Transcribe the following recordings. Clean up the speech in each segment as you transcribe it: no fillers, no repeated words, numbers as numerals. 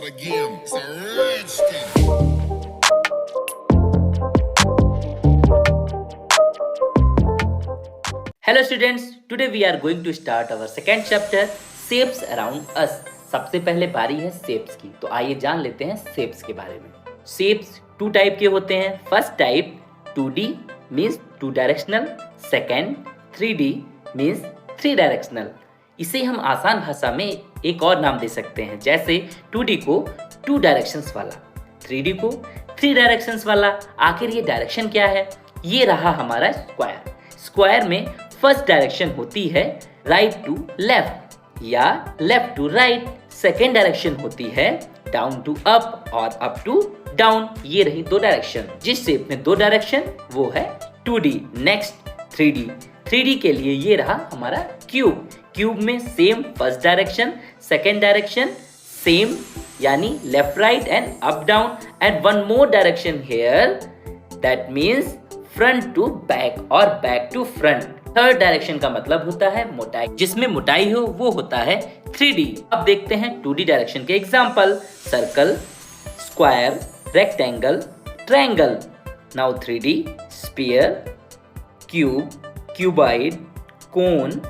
again. It's a Redskin. Hello students, today we are going to start our second chapter, shapes around us. सबसे पहले बारी है shapes की, तो आइए जान लेते हैं shapes के बारे में. Shapes टू टाइप के होते हैं. First type 2D means two directional, second 3D means three directional. इसे हम आसान भाषा में एक और नाम दे सकते हैं, जैसे 2D को टू डायरेक्शंस वाला, 3D को थ्री डायरेक्शंस वाला. आखिर ये डायरेक्शन क्या है? ये रहा हमारा स्क्वायर. स्क्वायर में फर्स्ट डायरेक्शन होती है राइट टू लेफ्ट या left to right. Second direction होती है डाउन टू अप और अप टू डाउन. ये रही दो डायरेक्शन. जिस शेप में दो डायरेक्शन वो है 2D. Next 3D. 3D के लिए ये रहा हमारा क्यूब. क्यूब में same first direction, second direction same यानी left right and up down, and one more direction here that means front to back और back to front. Third direction का मतलब होता है मोटाई. जिसमें मोटाई हो वो होता है 3D. अब देखते हैं 2D डायरेक्शन के example. Circle, square, rectangle, triangle. Now 3D sphere, cube, cuboid, cone,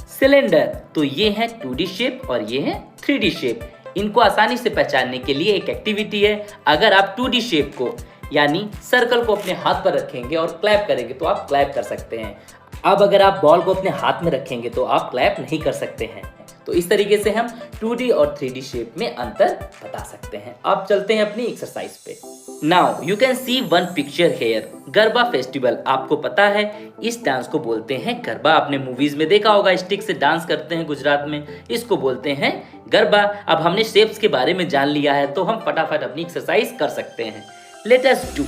cylinder. तो ये है 2D शेप और ये है 3D शेप. इनको आसानी से पहचानने के लिए एक एक्टिविटी है. अगर आप 2D शेप को यानी सर्कल को अपने हाथ पर रखेंगे और क्लैप करेंगे तो आप क्लैप कर सकते हैं. अब अगर आप बॉल को अपने हाथ में रखेंगे तो आप क्लैप नहीं कर सकते हैं. तो इस तरीके से हम 2D और 3D शेप में अंतर बता सकते हैं. अब चलते हैं अपनी एक्सरसाइज पे. Now you can see one picture here. Garba festival. आपको पता है इस डांस को बोलते हैं गरबा. आपने मूवीज में देखा होगा, स्टिक से डांस करते हैं गुजरात में, इसको बोलते हैं गरबा. अब हमने शेप्स के बारे में जान लिया है तो हम फटाफट अपनी एक्सरसाइज कर सकते हैं. Let us do.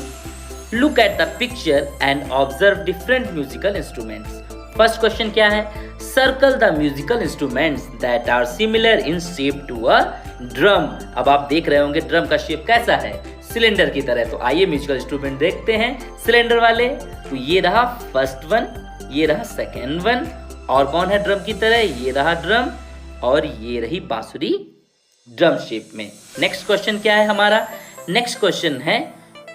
Look at the picture and observe different musical instruments. First question क्या है? Circle the musical instruments that are similar in shape to a drum. अब आप देख रहे होंगे ड्रम का शेप कैसा है, सिलेंडर की तरह. तो आइए म्यूजिकल इंस्ट्रूमेंट देखते हैं सिलेंडर वाले. तो ये रहा फर्स्ट वन, ये रहा सेकेंड वन, और कौन है ड्रम की तरह? ये रहा ड्रम, और ये रही बांसुरी ड्रम शेप में. नेक्स्ट क्वेश्चन क्या है हमारा? नेक्स्ट क्वेश्चन है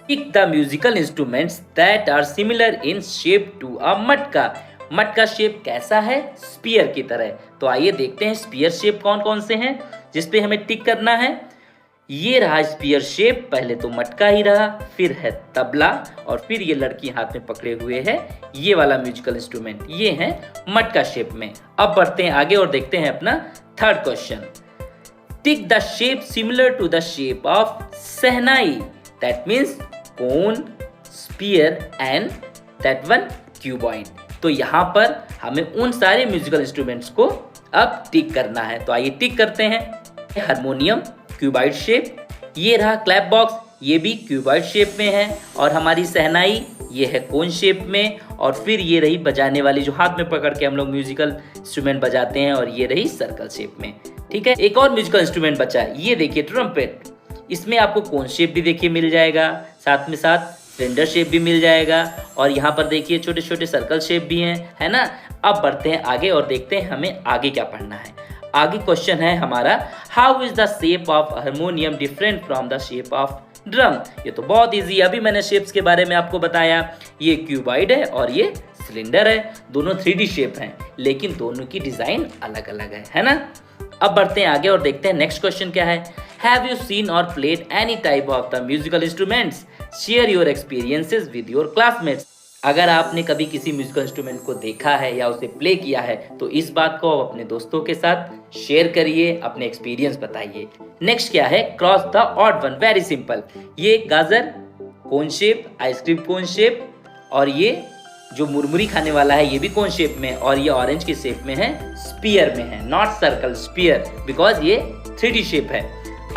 Pick the musical instruments that are similar in shape to a मटका. मटका शेप कैसा है? स्पीयर की तरह. तो आइए देखते हैं स्पीयर शेप कौन कौन से हैं जिसपे हमें टिक करना है. ये रहा स्पीयर शेप. पहले तो मटका ही रहा, फिर है तबला, और फिर ये लड़की हाथ में पकड़े हुए है ये वाला म्यूजिकल इंस्ट्रूमेंट. ये है मटका शेप में. अब बढ़ते हैं आगे और देखते हैं अपना third question. Tick the shape similar to the shape of shehnai. That means cone, sphere and that one cuboid. तो यहाँ पर हमें उन सारे म्यूजिकल इंस्ट्रूमेंट्स को अब टिक करना है. तो आइए टिक करते हैं. हारमोनियम क्यूबॉइड शेप, ये रहा क्लैप बॉक्स, ये भी क्यूबॉइड शेप में है, और हमारी शहनाई ये है कोन शेप में, और फिर ये रही बजाने वाली जो हाथ में पकड़ के हम लोग म्यूजिकल इंस्ट्रूमेंट बजाते हैं, और ये रही सर्कल शेप में. ठीक है, एक और म्यूजिकल इंस्ट्रूमेंट बचा है, ये देखिए ट्रम्पेट. इसमें आपको कोन शेप भी देखिए मिल जाएगा, साथ में साथ सिलेंडर शेप भी मिल जाएगा, और यहाँ पर देखिए छोटे छोटे सर्कल शेप भी हैं, है ना. अब बढ़ते हैं आगे और देखते हैं हमें आगे क्या पढ़ना है. आगे क्वेश्चन है हमारा, how is the shape of harmonium different from the shape of drum. ये तो बहुत इजी. अभी मैंने शेप्स के बारे में आपको बताया. ये क्यूबॉइड है और ये सिलेंडर है. दोनों 3D शेप हैं, लेकिन दोनों की डिजाइन अलग अलग है ना. अब बढ़ते हैं आगे और देखते हैं नेक्स्ट क्वेश्चन क्या है. Have you seen or played any type of the musical instruments? Share your experiences with your classmates. अगर आपने कभी किसी म्यूजिकल इंस्ट्रूमेंट को देखा है या उसे प्ले किया है तो इस बात को आप अपने दोस्तों के साथ शेयर करिए, अपने एक्सपीरियंस बताइए. नेक्स्ट क्या है? Cross the odd one. Very simple. ये गाजर cone shape, ice cream cone shape, और ये जो मुरमुरी खाने वाला है ये भी कोन शेप में, और ये ऑरेंज की शेप में है, स्पीयर में है, नॉट सर्कल, स्पीयर, बिकॉज ये 3D शेप है.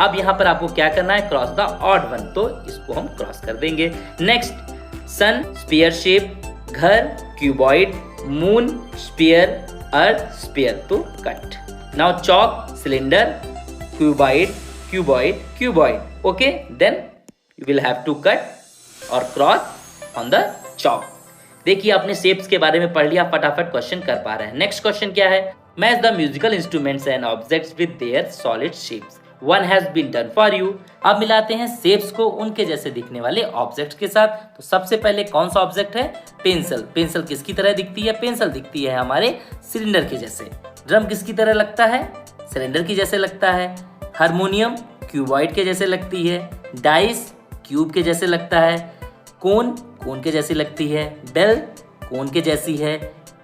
अब यहाँ पर आपको क्या करना है? Cross the odd one. तो इसको हम क्रॉस कर देंगे. नेक्स्ट सन स्पीयर शेप, घर cuboid, moon sphere, earth sphere, तो cut. Now chalk cylinder, cuboid cuboid cuboid. Okay, then you will have to cut और क्रॉस ऑन द चॉक. देखिए आपने शेप्स के बारे में पढ़ लिया, फटाफट क्वेश्चन कर पा रहे हैं. नेक्स्ट क्वेश्चन क्या है? Match the musical instruments and objects with their solid shapes. One has been done for you. अब मिलाते हैं शेप्स को उनके जैसे दिखने वाले ऑब्जेक्ट के साथ। तो सबसे पहले कौन सा ऑब्जेक्ट है? पेंसिल। पेंसिल किसकी तरह दिखती है? पेंसिल दिखती है हमारे सिलेंडर के जैसे। ड्रम किसकी तरह लगता है? सिलेंडर की जैसे लगता है। हारमोनियम क्यूबॉइड के जैसे लगती है। डाइस क्यूब के जैसे लगता है। कोन कोन के जैसी लगती है। बेल कोन के जैसी है।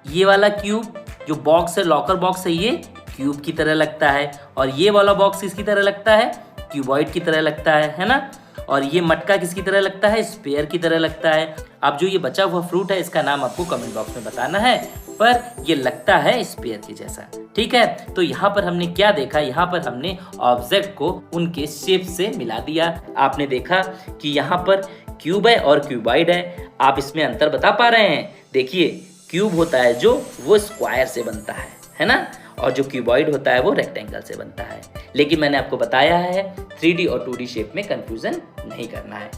ये वाला क्यूब जो बॉक्स है, लॉकर बॉक्स है, ये क्यूब की तरह लगता है। और ये वाला बॉक्स किसकी तरह लगता है? क्यूबॉइड की तरह लगता है ना। और ये मटका किसकी तरह लगता है? स्पेयर की तरह लगता है। अब जो ये बचा हुआ फ्रूट है, इसका नाम आपको कमेंट बॉक्स में बताना है, पर ये लगता है स्पेयर की जैसा। ठीक है, तो यहाँ पर हमने क्या देखा? यहाँ पर हमने ऑब्जेक्ट को उनके शेप से मिला दिया। आपने देखा कि यहाँ पर क्यूब है और क्यूबॉइड है। आप इसमें अंतर बता पा रहे हैं? देखिए, क्यूब होता है जो वो स्क्वायर से बनता है ना, और जो क्यूबॉइड होता है वो रेक्टेंगल से बनता है। लेकिन मैंने आपको बताया है 3D और 2D शेप में कंफ्यूजन नहीं करना है।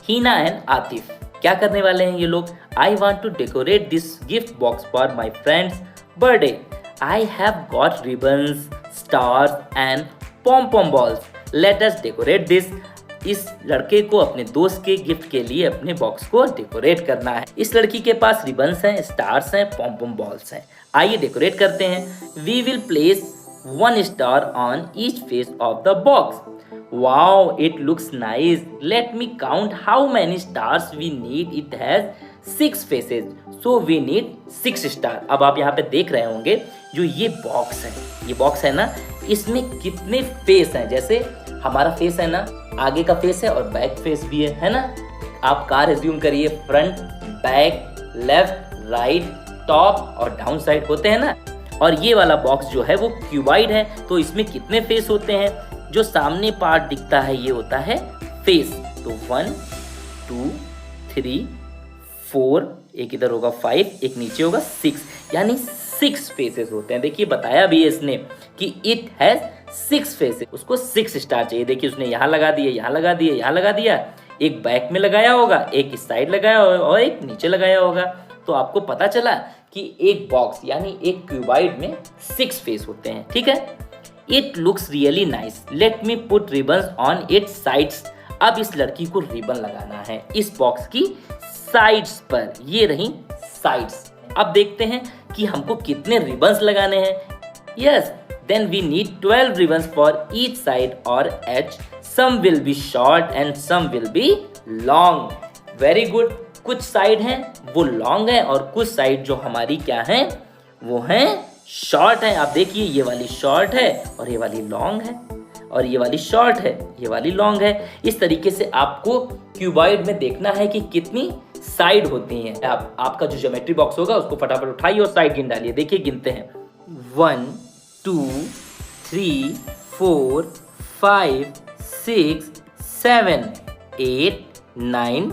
हीना एंड आतिफ क्या करने वाले हैं ये लोग? I want to decorate this gift box for my friend's birthday. I have got ribbons, stars and pom pom balls. Let us decorate this. इस लड़के को अपने दोस्त के गिफ्ट के लिए अपने बॉक्स को डेकोरेट करना है। इस लड़की के पास रिबन्स हैं, स्टार्स हैं, पॉम पॉम बॉल्स हैं। आइए डेकोरेट करते हैं। We will place 1 star on each face of the box. Wow, it looks nice. Let me count how many stars we need. It has 6 faces, so we need 6 star. अब आप यहाँ पे देख रहे होंगे जो ये बॉक्स है ना, इसमें कितने फेस हैं। जैसे हमारा फेस है ना, आगे का फेस है और बैक फेस भी है ना। आप कार एज्यूम करिए, front, back, left, right, top और डाउन साइड होते हैं ना। और ये वाला बॉक्स जो है वो क्यूबॉइड है, तो इसमें कितने फेस होते हैं? जो सामने पार्ट दिखता है ये होता है फेस। तो 1 2 3 4, एक इधर होगा 5, एक नीचे होगा 6, यानी 6 फेसेस होते हैं। देखिए बताया भी है इसने कि इट हैज 6 फेसेस। उसको 6 स्टार चाहिए। देखिए उसने यहाँ लगा दिए, यहाँ लगा दिए, यहाँ लगा दिया। एक बैक में लगाया होगा, एक इस साइड लगाया होगा और एक नीचे लगाया होगा। तो आपको पता चला कि एक बॉक्स यानी एक क्यूबॉइड में 6 फेस होते हैं। ठीक है। It looks really nice. Let me put ribbons on it's sides. अब इस लड़की को रिबन लगाना है इस बॉक्स की साइड्स पर। ये रही साइड्स। अब देखते हैं कि हमको कितने रिबन्स लगाने हैं। Yes, then we need 12 ribbons for each side or edge. Some will be short and some will be long. Very good. कुछ साइड हैं वो लॉन्ग है और कुछ साइड जो हमारी क्या हैं वो हैं शॉर्ट है। आप देखिए ये वाली शॉर्ट है और ये वाली लॉन्ग है, और ये वाली शॉर्ट है, ये वाली लॉन्ग है। इस तरीके से आपको क्यूबॉइड में देखना है कि कितनी साइड होती हैं। आपका जो ज्योमेट्री बॉक्स होगा उसको फटाफट उठाइए और साइड गिन डालिए। देखिए गिनते हैं 1 2 3 4 5 6 7 8 9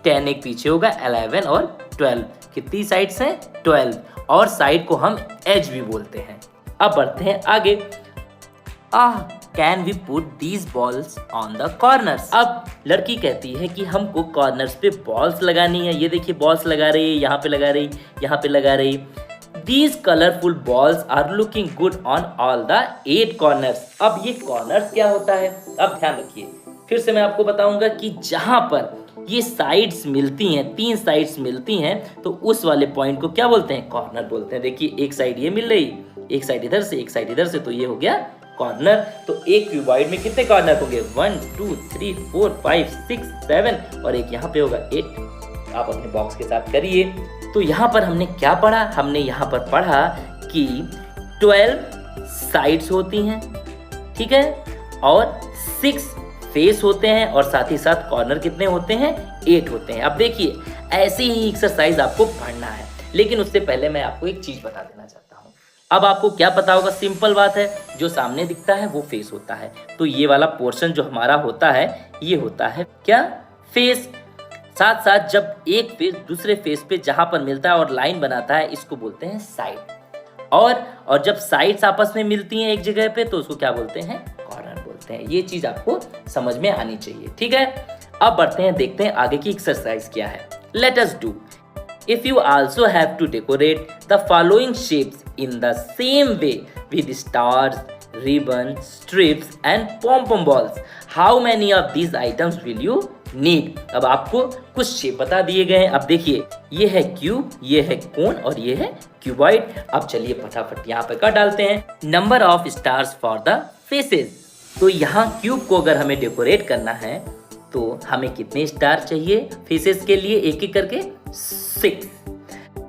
10, एक पीछे होगा 11 और 12। कितनी साइड्स हैं? 12। और साइड को हम एज भी बोलते हैं। अब बढ़ते हैं आगे। Can we put these balls on the corners. अब लड़की कहती है कि हमको कॉर्नर्स पे बॉल्स लगानी है। ये देखिए बॉल्स लगा रही है, यहाँ पे लगा रही, यहाँ पे लगा रही। These colorful balls are looking good on all the 8 corners. अब ये corners क्या होता है? अब ध्यान रखिए, फिर से मैं आपको बताऊंगा कि जहां पर ये साइड्स मिलती हैं, 3 साइड्स मिलती हैं, तो उस वाले पॉइंट को क्या बोलते हैं? कॉर्नर बोलते हैं। देखिए एक साइड ये मिल रही, एक साइड इधर से, एक साइड इधर से, तो ये हो गया कॉर्नर। तो एक क्यूबॉइड में कितने कॉर्नर होंगे? 1 2 3 4 5 6 7 और एक यहाँ पे होगा 8। आप अपने बॉक्स के साथ करिए। तो यहाँ पर हमने क्या पढ़ा? हमने यहाँ पर पढ़ा कि 12 साइड्स होती हैं, ठीक है, और 6 फेस होते हैं, और साथ ही साथ कॉर्नर कितने होते हैं? 8 होते हैं। अब देखिए ऐसे ही एक्सरसाइज आपको पढ़ना है, लेकिन उससे पहले मैं आपको एक चीज बता देना चाहता हूँ। अब आपको क्या पता होगा? सिंपल बात है, जो सामने दिखता है वो फेस होता है। तो ये वाला पोर्शन जो हमारा होता है ये होता है क्या? फेस। साथ साथ जब एक फेस दूसरे फेस पे जहां पर मिलता है और लाइन बनाता है, इसको बोलते हैं साइड। और जब साइड्स आपस में मिलती हैं एक जगह पे, तो उसको क्या बोलते हैं? कॉर्नर बोलते हैं। ये चीज आपको समझ में आनी चाहिए, ठीक है। अब बढ़ते हैं, देखते हैं आगे की एक्सरसाइज क्या है। Let us do. If you also have to decorate the following shapes in the same way with stars, ribbon, strips and pom-pom balls. How many of these items will you need? अब आपको कुछ shape बता दिए गए हैं. अब देखिए, ये है क्यूब, ये है कोन और ये है क्यूबॉइड. अब चलिए फटाफट यहाँ पे कर डालते हैं. Number of stars for the faces. तो यहाँ क्यूब को अगर हमें डेकोरेट करना है तो हमें कितने स्टार चाहिए फेसेस के लिए, एक एक करके 6.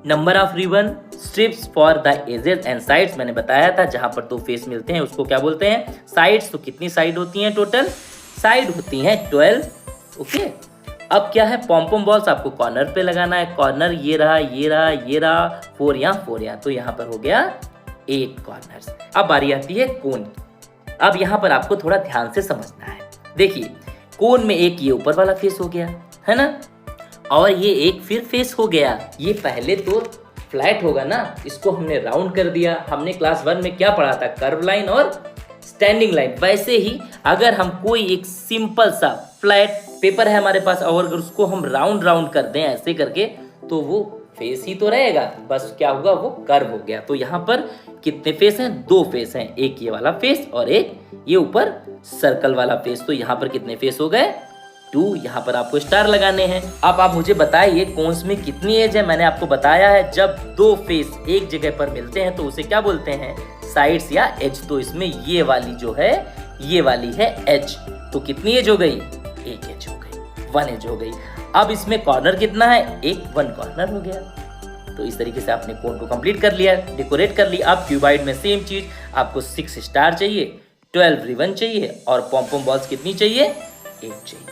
Number of ribbon, strips for the edges and sides, मैंने बताया था जहां पर 2 फेस मिलते हैं उसको क्या बोलते हैं, साइड्स. तो कितनी साइड होती हैं टोटल? साइड होती हैं 12. ओके. अब क्या है, पॉम्पम बॉल्स आपको कॉर्नर पे लगाना है. कॉर्नर ये रहा, ये रहा, ये रहा, 4 यहाँ 4 यहाँ, तो यहाँ पर हो गया 8 कॉर्नर्स. अब बारी आती है कोन की. अब यहाँ पर आपको थोड़ा ध्यान से समझना है. देखिए, कोन में एक ये ऊपर वाला फेस हो गया है ना, और ये एक फिर फेस हो गया. ये पहले तो फ्लैट होगा ना, इसको हमने राउंड कर दिया. हमने क्लास 1 में क्या पढ़ा था, कर्व लाइन और स्टैंडिंग लाइन. वैसे ही अगर हम कोई एक सिंपल सा फ्लैट पेपर है हमारे पास और अगर उसको हम राउंड राउंड कर दें ऐसे करके, तो वो फेस ही तो रहेगा, बस क्या होगा, वो कर्व हो गया. तो यहाँ पर कितने फेस हैं? 2 फेस हैं. एक ये वाला फेस और एक ये ऊपर सर्कल वाला फेस. तो यहाँ पर कितने फेस हो गए? 2. यहाँ पर आपको स्टार लगाने हैं. अब आप मुझे बताइए कोन्स में कितनी एज है. मैंने आपको बताया है जब 2 फेस एक जगह पर मिलते हैं तो उसे क्या बोलते हैं, साइड्स या एज. तो इसमें ये वाली जो है, ये वाली है एज. तो कितनी एज हो गई? 1 एज हो गई, 1 एज हो गई. अब इसमें कॉर्नर कितना है? 1 कॉर्नर हो गया. तो इस तरीके से आपने कोन को कंप्लीट कर लिया, डेकोरेट कर लिया. अब क्यूबाइड में सेम चीज, आपको 6 स्टार चाहिए, 12 रिबन चाहिए और पॉम्पम बॉल्स कितनी चाहिए? 8 चाहिए.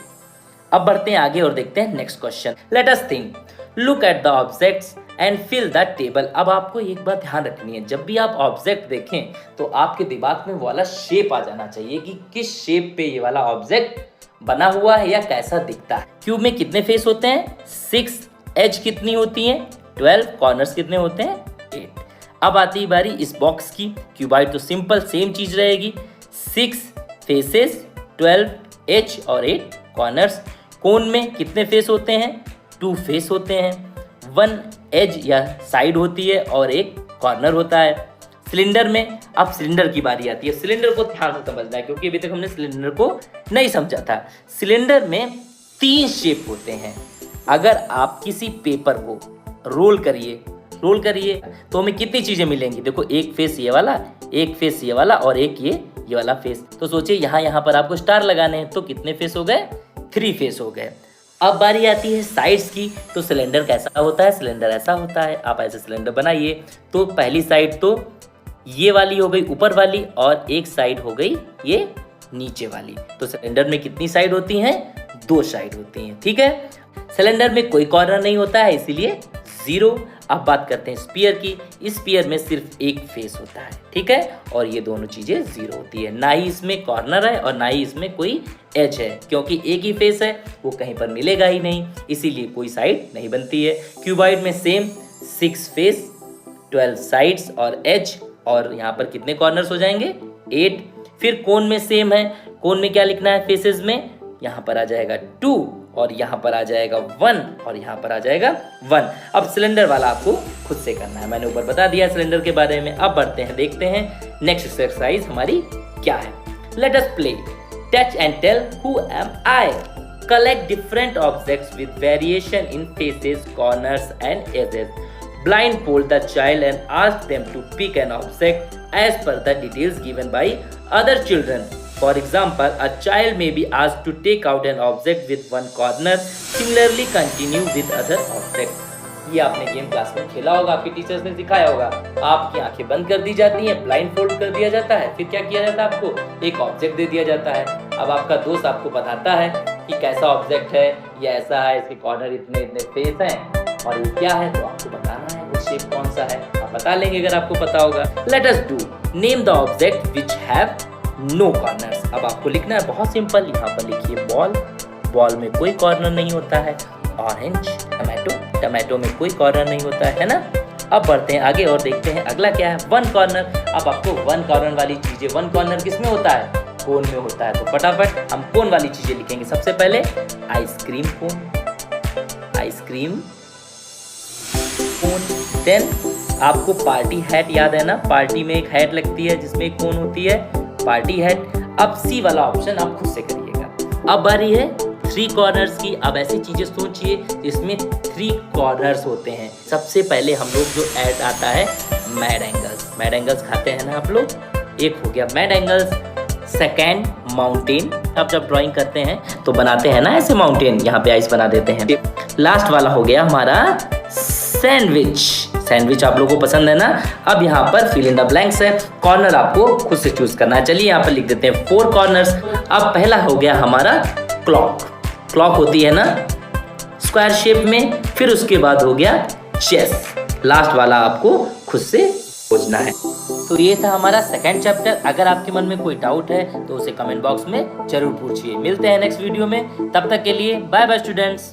अब बढ़ते हैं आगे और देखते हैं next question. Let us think, look at the objects and fill the table. अब आपको एक बात ध्यान रखनी है, जब भी आप ऑब्जेक्ट देखें तो आपके दिमाग में वो वाला शेप आ जाना चाहिए कि किस शेप पे ये वाला ऑब्जेक्ट बना हुआ है या कैसा दिखता है. क्यूब में कितने फेस होते हैं? 6. एज कितनी होती है? 12. कॉर्नर्स कितने होते हैं? 8. अब आती है बारी इस बॉक्स की. क्यूबाइड तो सिंपल सेम चीज रहेगी, 6 फेसेस, 12 एज और 8 कॉर्नर्स. कोन में कितने फेस होते हैं? 2 फेस होते हैं, 1 एज या साइड होती है और 1 कॉर्नर होता है. सिलेंडर में, अब सिलेंडर की बारी आती है. सिलेंडर को ध्यान से समझना है क्योंकि अभी तक हमने सिलेंडर को नहीं समझा था. सिलेंडर में 3 शेप होते हैं. अगर आप किसी पेपर को रोल करिए तो हमें कितनी चीजें मिलेंगी? देखो, एक फेस ये वाला, एक फेस ये वाला और एक ये वाला फेस. तो सोचिए यहाँ पर आपको स्टार लगाने हैं, तो कितने फेस हो गए? 3 फेस हो गए. अब बारी आती है साइड्स की. तो सिलेंडर कैसा होता है? सिलेंडर ऐसा होता है. आप ऐसे सिलेंडर बनाइए. तो पहली साइड तो ये वाली हो गई ऊपर वाली और एक साइड हो गई ये नीचे वाली. तो सिलेंडर में कितनी साइड होती हैं? 2 साइड होती हैं. ठीक है. सिलेंडर में कोई कॉर्नर नहीं होता है, इसीलिए 0. अब बात करते हैं स्फीयर की. इस स्फीयर में सिर्फ एक फेस होता है. ठीक है. और ये दोनों चीजें 0 होती है. ना ही इसमें कॉर्नर है और ना ही इसमें कोई एज है, क्योंकि एक ही फेस है, वो कहीं पर मिलेगा ही नहीं, इसीलिए कोई साइड नहीं बनती है. क्यूबाइड में सेम, 6 फेस, 12 साइड्स और एज, और यहाँ पर कितने कॉर्नर्स हो जाएंगे? 8. फिर कोन में सेम है. कोन में क्या लिखना है फेसेस में? यहाँ पर आ जाएगा 2 और यहाँ पर आ जाएगा 1 और यहाँ पर आ जाएगा 1. अब सिलेंडर वाला आपको खुद से करना है, मैंने ऊपर बता दिया सिलेंडर के बारे में. अब बढ़ते हैं, देखते हैं नेक्स्ट एक्सरसाइज हमारी क्या है. Let us play touch and tell who am I. Collect different objects with variation in faces, corners and edges. Blindfold the child and ask them to pick an object as per the details given by other children. For example, a child may be asked to take out an object with one corner. Similarly, continue with other objects. ये आपने game class में खेला होगा, आपके teachers ने सिखाया होगा. आपकी आंखें बंद कर दी जाती हैं, ब्लाइंड फोल्ड कर दिया जाता है, फिर क्या किया जाता है, आपको एक ऑब्जेक्ट दे दिया जाता है. अब आपका दोस्त आपको बताता है कि कैसा ऑब्जेक्ट है, ये ऐसा है, इसके कॉर्नर इतने इतने फेस हैं और ये क्या है, तो आपको बताना है वो शेप कौन सा है. आप बता लेंगे अगर आपको पता होगा. Let us do name the object which have no corners. अब आपको लिखना है बहुत सिंपल. यहाँ पर लिखिए बॉल. बॉल में कोई कॉर्नर नहीं होता है. ऑरेंज, टमाटो, टमाटो में कोई कॉर्नर नहीं होता है ना. अब बढ़ते हैं आगे और देखते हैं अगला क्या है. 1 कॉर्नर. अब आपको 1 कॉर्नर वाली चीजें, 1 कॉर्नर किस में होता है? कोन में होता है. तो फटाफट हम कोन वाली चीजें लिखेंगे. सबसे पहले ice cream cone, ice cream cone. Then आपको पार्टी हैट याद है ना, पार्टी में एक हैट लगती है जिसमें एक कोन होती है, पार्टी हैट। अब सी वाला ऑप्शन आप खुद से करिएगा। अब बारी है 3 कॉर्नर्स की। अब ऐसी चीजें सोचिए जिसमें 3 कॉर्नर्स होते हैं। सबसे पहले हम लोग जो ऐड आता है मैड एंगल्स। मैड एंगल्स खाते हैं ना आप लोग, एक हो गया मैड एंगल्स। सेकेंड माउंटेन, आप जब ड्राइंग करते हैं तो बनाते हैं ना ऐसे माउंटेन, यहाँ पे आइस बना देते हैं। लास्ट वाला हो गया हमारा सैंडविच। सैंडविच आप लोगों को पसंद है ना। अब यहाँ पर फिल इन द ब्लैंक्स है, कॉर्नर आपको खुद से चूज करना है। चलिए यहाँ पर लिख देते हैं 4 कॉर्नर्स। अब पहला हो गया हमारा क्लॉक। क्लॉक होती है ना स्क्वायर शेप में, फिर उसके बाद हो गया चेस। लास्ट वाला आपको खुद से खोजना है। तो ये था हमारा सेकंड चैप्टर। अगर आपके मन में कोई डाउट है तो उसे कमेंट बॉक्स में जरूर पूछिए। मिलते हैं नेक्स्ट वीडियो में, तब तक के लिए बाय बाय स्टूडेंट्स।